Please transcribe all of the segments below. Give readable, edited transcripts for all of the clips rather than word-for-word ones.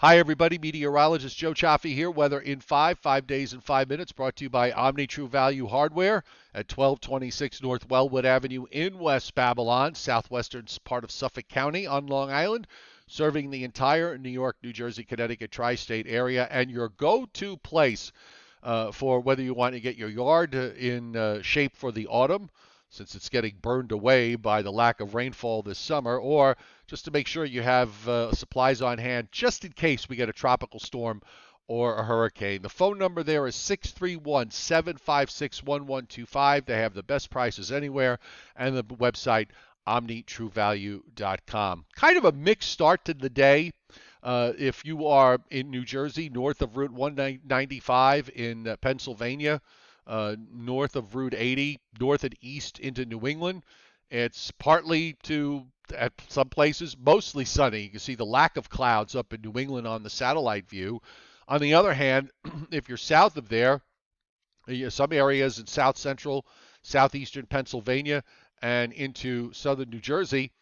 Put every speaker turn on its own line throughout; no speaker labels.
Hi, everybody. Meteorologist Joe Cioffi here. Weather in 5 days in 5 minutes, brought to you by Omni True Value Hardware at 1226 North Wellwood Avenue in West Babylon, southwestern part of Suffolk County on Long Island, serving the entire New York, New Jersey, Connecticut tri-state area, and your go-to place for whether you want to get your yard in shape for the autumn, since it's getting burned away by the lack of rainfall this summer, or just to make sure you have supplies on hand just in case we get a tropical storm or a hurricane. The phone number there is 631-756-1125. They have the best prices anywhere, and the website omnitruevalue.com. Kind of a mixed start to the day. If you are in New Jersey, north of Route 195 in Pennsylvania, north of Route 80, north and east into New England, it's partly to, at some places, mostly sunny. You can see the lack of clouds up in New England on the satellite view. On the other hand, if you're south of there, some areas in south central, southeastern Pennsylvania, and into southern New Jersey,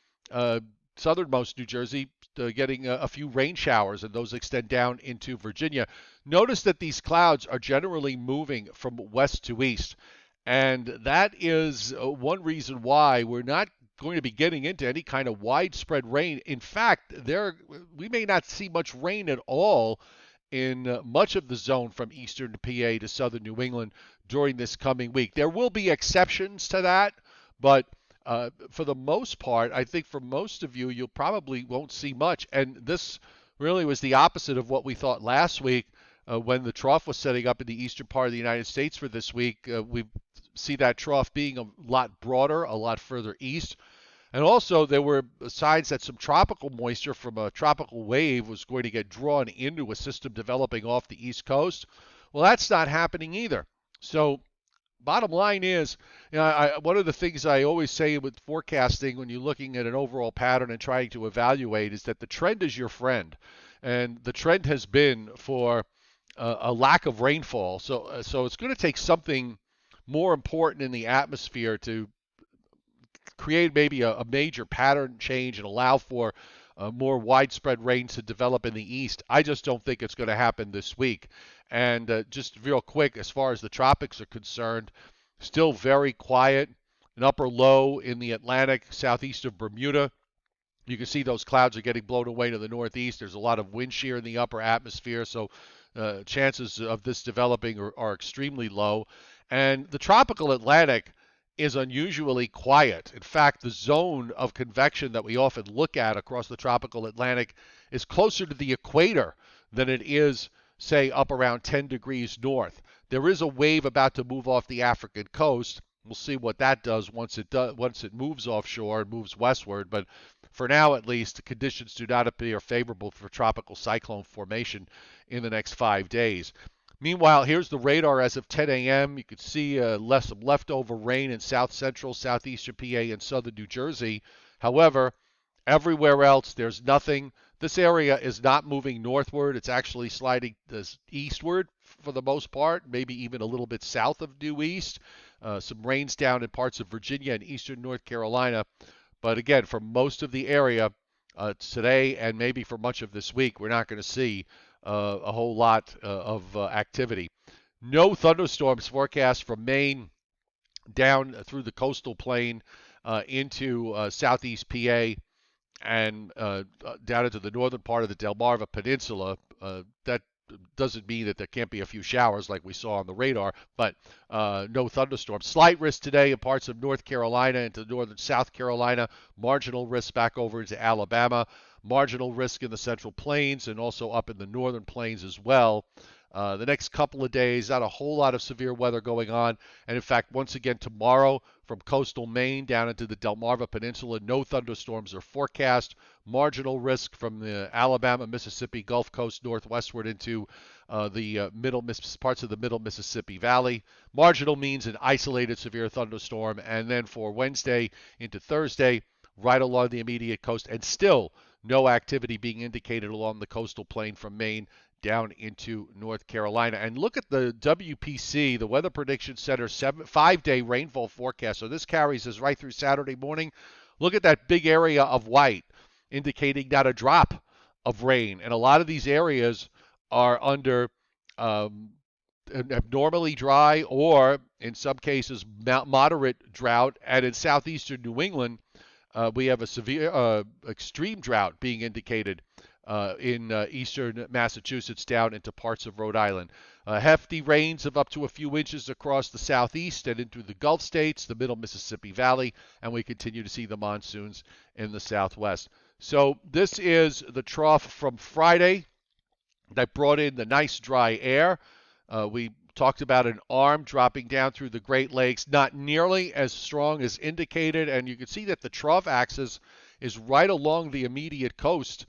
southernmost New Jersey, getting a few rain showers, and those extend down into Virginia. Notice that these clouds are generally moving from west to east, and that is one reason why we're not going to be getting into any kind of widespread rain. In fact, we may not see much rain at all in much of the zone from eastern PA to southern New England during this coming week. There will be exceptions to that, but for the most part, I think for most of you, you probably won't see much. And this really was the opposite of what we thought last week when the trough was setting up in the eastern part of the United States for this week. We see that trough being a lot broader, a lot further east. And also, there were signs that some tropical moisture from a tropical wave was going to get drawn into a system developing off the East Coast. Well, that's not happening either. So, bottom line is, one of the things I always say with forecasting when you're looking at an overall pattern and trying to evaluate is that the trend is your friend. And the trend has been for a lack of rainfall. So it's going to take something more important in the atmosphere to create maybe a major pattern change and allow for more widespread rains to develop in the east. I just don't think it's going to happen this week. And just real quick, as far as the tropics are concerned, still very quiet. An upper low in the Atlantic, southeast of Bermuda. You can see those clouds are getting blown away to the northeast. There's a lot of wind shear in the upper atmosphere, so chances of this developing are extremely low. And the tropical Atlantic is unusually quiet. In fact, the zone of convection that we often look at across the tropical Atlantic is closer to the equator than it is, say, up around 10 degrees north. There is a wave about to move off the African coast. We'll see what that does once it moves offshore and moves westward. But for now, at least, the conditions do not appear favorable for tropical cyclone formation in the next 5 days. Meanwhile, here's the radar as of 10 a.m. You can see some leftover rain in south central, southeastern PA, and southern New Jersey. However, everywhere else, there's nothing. This area is not moving northward. It's actually sliding eastward for the most part, maybe even a little bit south of due east. Some rains down in parts of Virginia and eastern North Carolina. But again, for most of the area today and maybe for much of this week, we're not going to see a whole lot of activity. No thunderstorms forecast from Maine down through the coastal plain into southeast PA and down into the northern part of the Delmarva Peninsula. That doesn't mean that there can't be a few showers like we saw on the radar, but no thunderstorms. Slight risk today in parts of North Carolina into northern South Carolina. Marginal risk back over into Alabama. Marginal risk in the Central Plains and also up in the Northern Plains as well. The next couple of days, not a whole lot of severe weather going on. And in fact, once again, tomorrow from coastal Maine down into the Delmarva Peninsula, no thunderstorms are forecast. Marginal risk from the Alabama, Mississippi Gulf Coast northwestward into the parts of the middle Mississippi Valley. Marginal means an isolated severe thunderstorm. And then for Wednesday into Thursday, right along the immediate coast, and still no activity being indicated along the coastal plain from Maine down into North Carolina. And look at the WPC, the Weather Prediction Center 5-day rainfall forecast. So this carries us right through Saturday morning. Look at that big area of white, indicating not a drop of rain. And a lot of these areas are under um, abnormally dry or, in some cases, moderate drought. And in southeastern New England, we have a severe, extreme drought being indicated in eastern Massachusetts down into parts of Rhode Island. Hefty rains of up to a few inches across the southeast and into the Gulf states, the middle Mississippi Valley, and we continue to see the monsoons in the southwest. So this is the trough from Friday that brought in the nice dry air. We talked about an arm dropping down through the Great Lakes, not nearly as strong as indicated, and you can see that the trough axis is right along the immediate coast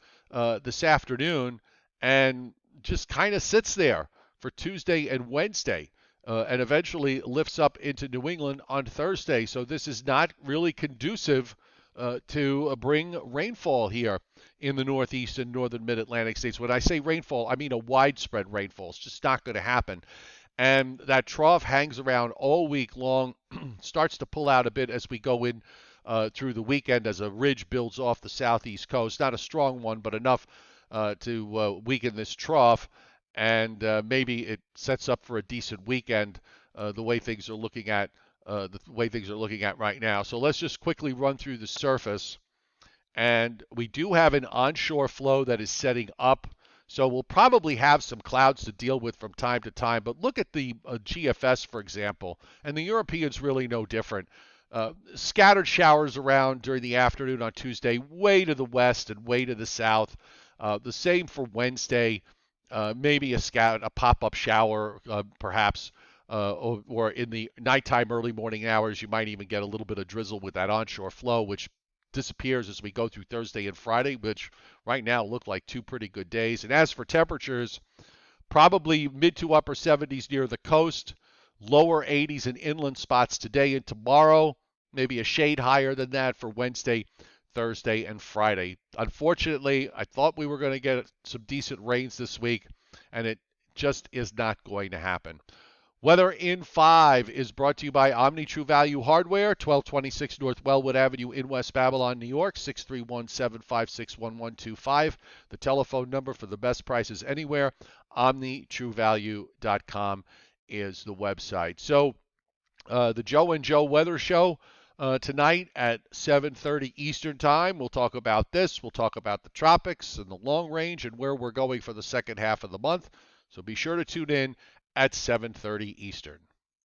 this afternoon and just kind of sits there for Tuesday and Wednesday. And eventually lifts up into New England on Thursday. So this is not really conducive to bring rainfall here in the Northeast and Northern Mid-Atlantic states. When I say rainfall, I mean a widespread rainfall. It's just not going to happen. And that trough hangs around all week long, starts to pull out a bit as we go in through the weekend as a ridge builds off the southeast coast. Not a strong one, but enough to weaken this trough. And maybe it sets up for a decent weekend the way things are looking at right now. So let's just quickly run through the surface. And we do have an onshore flow that is setting up. So we'll probably have some clouds to deal with from time to time. But look at the GFS, for example, and the European's really no different. Scattered showers around during the afternoon on Tuesday, way to the west and way to the south. The same for Wednesday. Maybe a pop-up shower, perhaps, or in the nighttime, early morning hours, you might even get a little bit of drizzle with that onshore flow, which disappears as we go through Thursday and Friday, which right now look like two pretty good days. And as for temperatures, probably mid to upper 70s near the coast, lower 80s in inland spots today and tomorrow, maybe a shade higher than that for Wednesday, Thursday, and Friday. Unfortunately, I thought we were going to get some decent rains this week, and it just is not going to happen. Weather in 5 is brought to you by Omni True Value Hardware, 1226 North Wellwood Avenue in West Babylon, New York, 631-756-1125. The telephone number for the best prices anywhere, omnitruevalue.com is the website. So the Joe and Joe Weather Show tonight at 7:30 Eastern Time. We'll talk about this. We'll talk about the tropics and the long range and where we're going for the second half of the month. So be sure to tune in at 7:30 Eastern.